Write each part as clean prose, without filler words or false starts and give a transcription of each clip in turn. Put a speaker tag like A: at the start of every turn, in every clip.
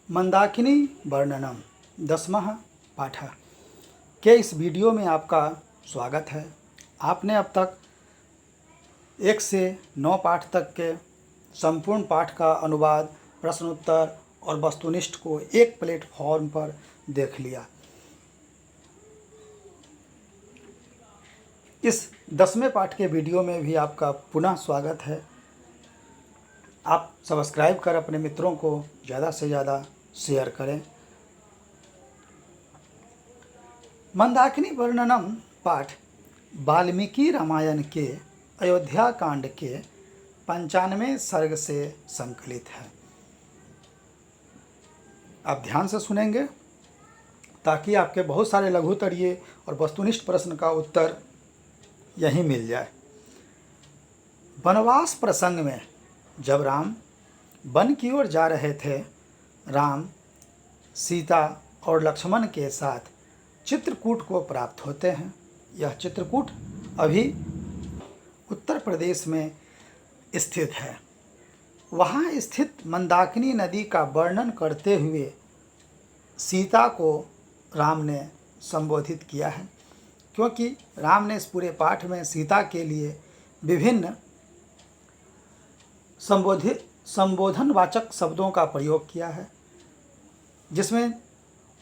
A: मंदाकिनी वर्णनम 10वां पाठ के इस वीडियो में आपका स्वागत है। आपने अब तक 1 से 9 पाठ तक के संपूर्ण पाठ का अनुवाद, प्रश्नोत्तर और वस्तुनिष्ठ को एक प्लेटफॉर्म पर देख लिया। इस 10वें पाठ के वीडियो में भी आपका पुनः स्वागत है। आप सब्सक्राइब कर अपने मित्रों को ज़्यादा से ज़्यादा शेयर करें। मंदाकिनी वर्णनम पाठ वाल्मीकि रामायण के अयोध्या कांड के 95वें सर्ग से संकलित है। आप ध्यान से सुनेंगे ताकि आपके बहुत सारे लघुतरीय और वस्तुनिष्ठ प्रश्न का उत्तर यहीं मिल जाए। वनवास प्रसंग में जब राम वन की ओर जा रहे थे, राम, सीता और लक्ष्मण के साथ चित्रकूट को प्राप्त होते हैं। यह चित्रकूट अभी उत्तर प्रदेश में स्थित है। वहाँ स्थित मंदाकिनी नदी का वर्णन करते हुए सीता को राम ने संबोधित किया है, क्योंकि राम ने इस पूरे पाठ में सीता के लिए विभिन्न संबोधनवाचक शब्दों का प्रयोग किया है, जिसमें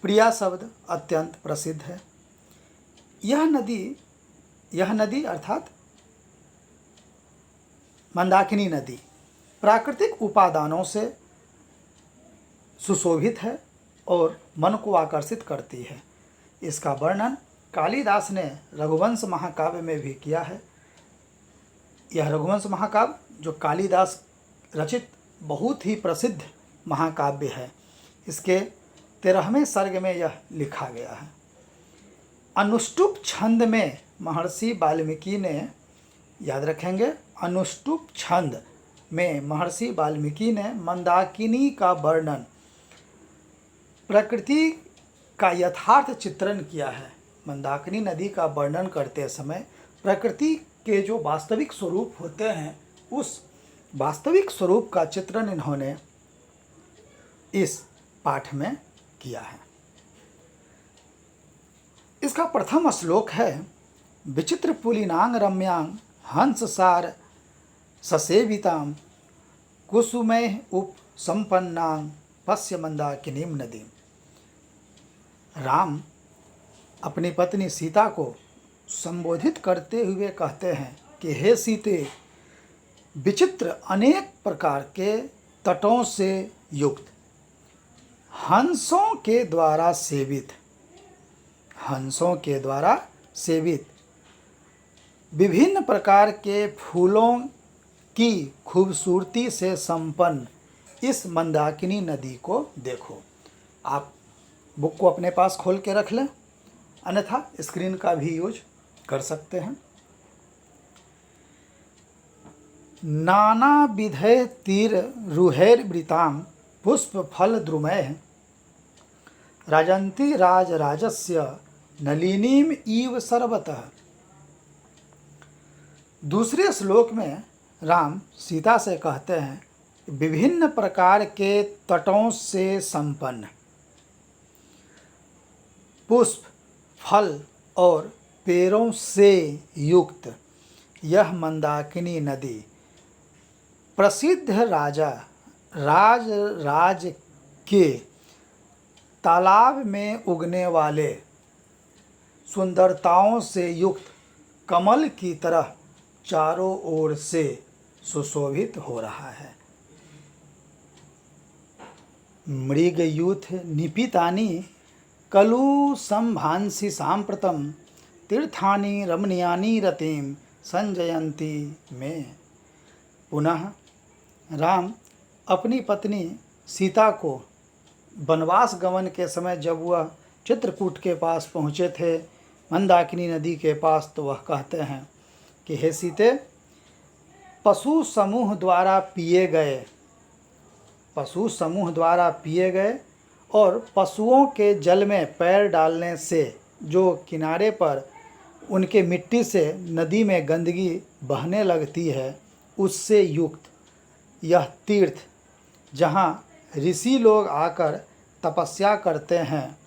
A: प्रिया शब्द अत्यंत प्रसिद्ध है। यह नदी अर्थात मंदाकिनी नदी प्राकृतिक उपादानों से सुशोभित है और मन को आकर्षित करती है। इसका वर्णन कालिदास ने रघुवंश महाकाव्य में भी किया है। यह रघुवंश महाकाव्य जो कालिदास रचित बहुत ही प्रसिद्ध महाकाव्य है, इसके 13वें सर्ग में यह लिखा गया है। अनुष्टुप छंद में महर्षि वाल्मीकि ने, याद रखेंगे, अनुष्टुप छंद में महर्षि वाल्मीकि ने मंदाकिनी का वर्णन, प्रकृति का यथार्थ चित्रण किया है। मंदाकिनी नदी का वर्णन करते समय प्रकृति के जो वास्तविक स्वरूप होते हैं, उस वास्तविक स्वरूप का चित्रण इन्होंने इस पाठ में किया है। इसका प्रथम श्लोक है, विचित्र पुलिनांग रम्यांग हंससार ससेवितां कुसुमैः उप संपन्नां पश्य मंदाकिनीं नदीं। राम अपनी पत्नी सीता को संबोधित करते हुए कहते हैं कि हे सीते, विचित्र अनेक प्रकार के तटों से युक्त, हंसों के द्वारा सेवित विभिन्न प्रकार के फूलों की खूबसूरती से संपन्न इस मंदाकिनी नदी को देखो। आप बुक को अपने पास खोल के रख लें, अन्यथा स्क्रीन का भी यूज कर सकते हैं। नाना विधे तीर रुहैर्वृतां पुष्प फल द्रुमैः राजन्ति राजराजस्य नलिनीम इव सर्वतः। दूसरे श्लोक में राम सीता से कहते हैं, विभिन्न प्रकार के तटों से संपन्न, पुष्प, फल और पेड़ों से युक्त यह मंदाकिनी नदी प्रसिद्ध राज के तालाब में उगने वाले सुंदरताओं से युक्त कमल की तरह चारों ओर से सुशोभित हो रहा है। मृगयूथ निपितानि कलु संभांसि सांप्रतम तीर्थानि रमणीयानि रतिं संजयंती में। पुनः राम अपनी पत्नी सीता को वनवास गमन के समय जब वह चित्रकूट के पास पहुँचे थे, मंदाकिनी नदी के पास, तो वह कहते हैं कि हे सीते, पशु समूह द्वारा पिए गए और पशुओं के जल में पैर डालने से जो किनारे पर उनके मिट्टी से नदी में गंदगी बहने लगती है, उससे युक्त यह तीर्थ, जहाँ ऋषि लोग आकर तपस्या करते हैं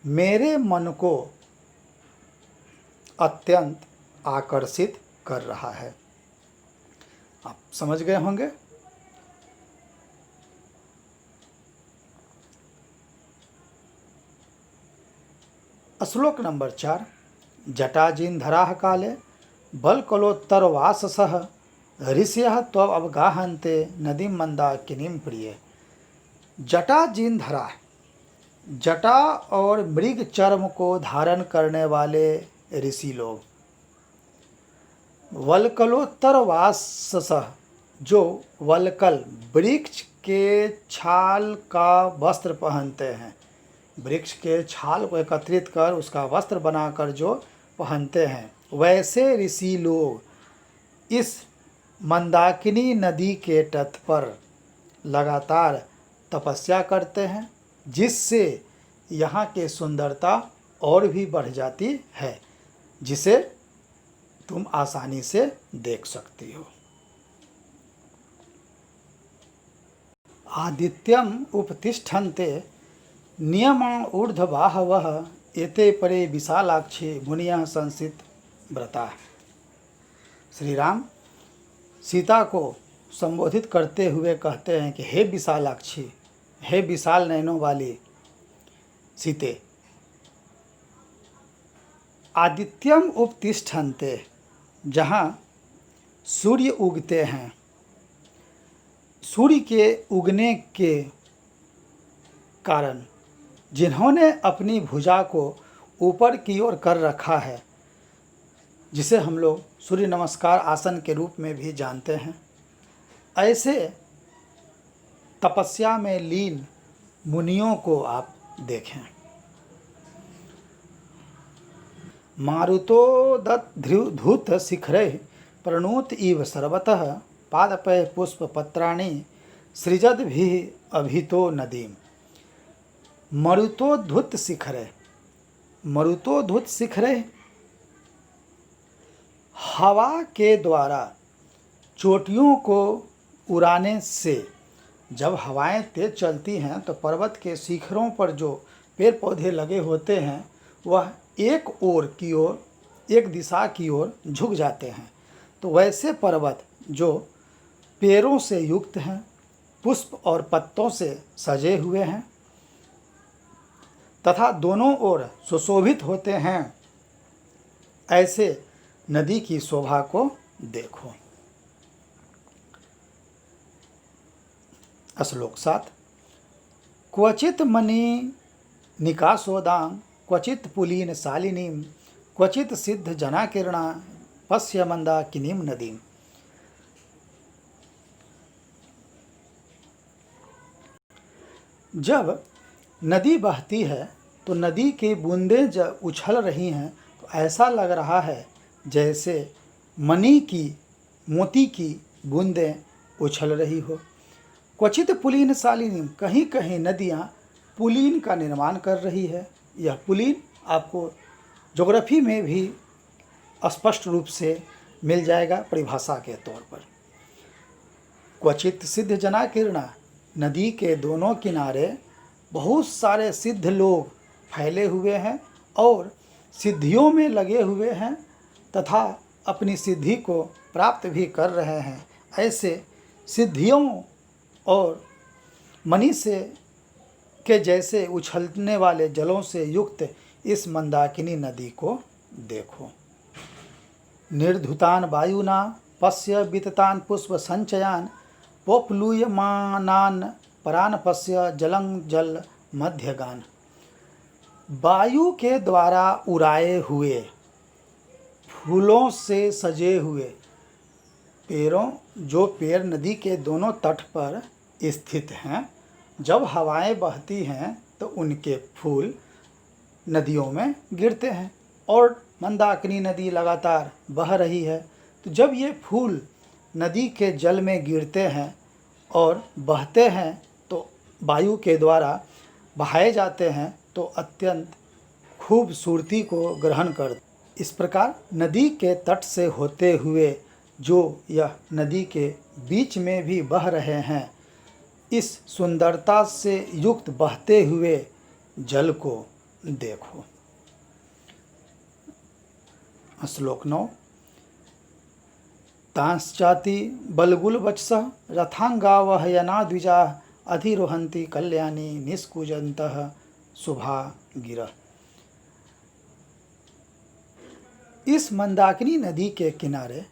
A: मेरे मन को अत्यंत आकर्षित कर रहा है। आप समझ गए होंगे। श्लोक नंबर 4। जटाजीन्धराः काले बलकलोत्तरवाससः ऋषयः त्ववगाहन्ते नदीं मंदाकिनीं प्रिय। जटाजीन्धरा, जटा और मृग चर्म को धारण करने वाले ऋषि लोग, वल्कलोत्तरवाससः, जो वल्कल वृक्ष के छाल का वस्त्र पहनते हैं, वृक्ष के छाल को एकत्रित कर उसका वस्त्र बनाकर जो पहनते हैं, वैसे ऋषि लोग इस मंदाकिनी नदी के तट पर लगातार तपस्या करते हैं, जिससे यहाँ की सुंदरता और भी बढ़ जाती है, जिसे तुम आसानी से देख सकती हो। आदित्यम उपतिष्ठन्ते नियमा ऊर्ध्वबाहवः एते परे विशालाक्षी मुनियः संसित व्रता। श्री राम सीता को संबोधित करते हुए कहते हैं कि हे विशालाक्षी, हे विशाल नयनों वाली सीते, आदित्यम उपतिष्ठन्ते, जहाँ सूर्य उगते हैं, सूर्य के उगने के कारण जिन्होंने अपनी भुजा को ऊपर की ओर कर रखा है, जिसे हम लोग सूर्य नमस्कार आसन के रूप में भी जानते हैं, ऐसे तपस्या में लीन मुनियों को आप देखें। मारुतोदधूत शिखरे प्रणूत इव सर्वतः पादपय पुष्पपत्राणि सृजद्भिः अभितो नदीम। मरुतोद्धुत शिखरे, मरुतोद्धुत शिखरे हवा के द्वारा चोटियों को उड़ाने से, जब हवाएं तेज चलती हैं तो पर्वत के शिखरों पर जो पेड़ पौधे लगे होते हैं वह एक ओर की ओर, एक दिशा की ओर झुक जाते हैं। तो वैसे पर्वत जो पेड़ों से युक्त हैं, पुष्प और पत्तों से सजे हुए हैं तथा दोनों ओर सुशोभित होते हैं, ऐसे नदी की शोभा को देखो। श्लोक 7। क्वचित मणि निकासोदां क्वचित पुलीन शालिनीं क्वचित सिद्ध जनाकिरणा पश्य मंदाकिनीं नदीं। जब नदी बहती है तो नदी की बूंदें जब उछल रही हैं तो ऐसा लग रहा है जैसे मणि की, मोती की बूंदें उछल रही हो। क्वचित पुलीन शालिनीं, कहीं कहीं नदियाँ पुलीन का निर्माण कर रही है। यह पुलीन आपको ज्योग्राफी में भी स्पष्ट रूप से मिल जाएगा परिभाषा के तौर पर। क्वचित सिद्ध जनाकिरणा, नदी के दोनों किनारे बहुत सारे सिद्ध लोग फैले हुए हैं और सिद्धियों में लगे हुए हैं तथा अपनी सिद्धि को प्राप्त भी कर रहे हैं। ऐसे सिद्धियों और मणि से के जैसे उछलने वाले जलों से युक्त इस मंदाकिनी नदी को देखो। निर्धुतान वायुना पश्य विततान पुष्प संचयान पोप्लूयमानान परान पश्य जलं जल मध्यगान। वायु के द्वारा उड़ाए हुए, फूलों से सजे हुए पेड़ों, जो पेड़ नदी के दोनों तट पर स्थित हैं, जब हवाएं बहती हैं तो उनके फूल नदियों में गिरते हैं और मंदाकिनी नदी लगातार बह रही है। तो जब ये फूल नदी के जल में गिरते हैं और बहते हैं तो वायु के द्वारा बहाए जाते हैं तो अत्यंत खूबसूरती को ग्रहण कर। इस प्रकार नदी के तट से होते हुए जो यह नदी के बीच में भी बह रहे हैं, इस सुंदरता से युक्त बहते हुए जल को देखो। श्लोक 9। तांश्चाति बलगुल वत्सः रथांगावह यना द्विजा अधिरोहन्ति कल्याणी निष्कुजन्तः शुभा गिरः। इस मंदाकिनी नदी के किनारे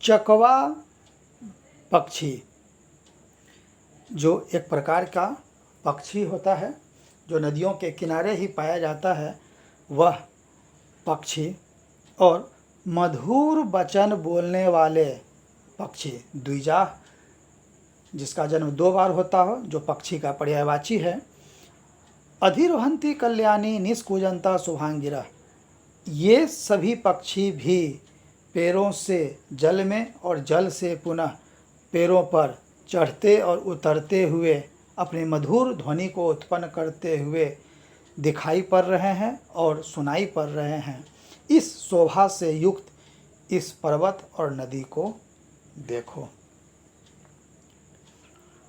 A: चकवा पक्षी, जो एक प्रकार का पक्षी होता है जो नदियों के किनारे ही पाया जाता है, वह पक्षी और मधुर वचन बोलने वाले पक्षी द्विजा, जिसका जन्म 2 बार होता हो, जो पक्षी का पर्यायवाची है। अधिरोहन्ति कल्याणी निष्कुजन्ता शुभांगिरा, ये सभी पक्षी भी पैरों से जल में और जल से पुनः पैरों पर चढ़ते और उतरते हुए अपनी मधुर ध्वनि को उत्पन्न करते हुए दिखाई पड़ रहे हैं और सुनाई पड़ रहे हैं। इस शोभा से युक्त इस पर्वत और नदी को देखो।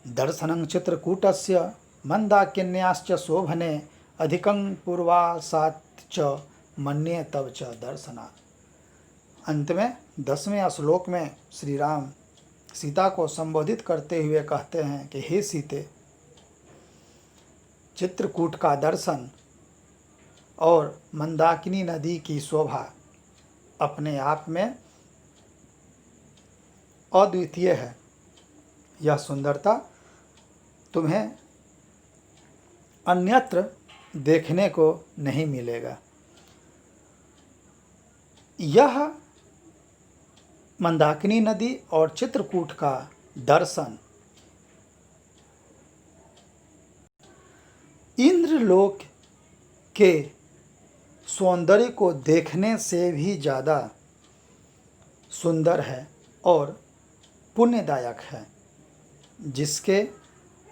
A: दर्शनं चित्रकूटस्य मंदाकिन्याश्च शोभने अधिकं पूर्वासात् च मन्ये तव च दर्शनात्। अंत में 10वें श्लोक में श्री राम सीता को संबोधित करते हुए कहते हैं कि हे सीते, चित्रकूट का दर्शन और मंदाकिनी नदी की शोभा अपने आप में अद्वितीय है। यह सुंदरता तुम्हें अन्यत्र देखने को नहीं मिलेगा। यह मंदाकिनी नदी और चित्रकूट का दर्शन इंद्रलोक के सौंदर्य को देखने से भी ज़्यादा सुंदर है और पुण्यदायक है, जिसके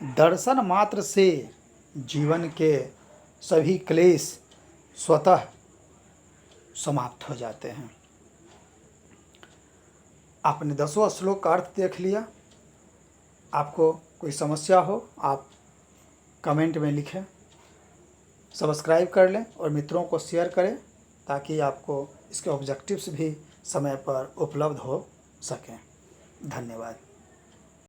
A: दर्शन मात्र से जीवन के सभी क्लेश स्वतः समाप्त हो जाते हैं। आपने 10वां श्लोक का अर्थ देख लिया। आपको कोई समस्या हो आप कमेंट में लिखें, सब्सक्राइब कर लें और मित्रों को शेयर करें ताकि आपको इसके ऑब्जेक्टिव्स भी समय पर उपलब्ध हो सकें। धन्यवाद।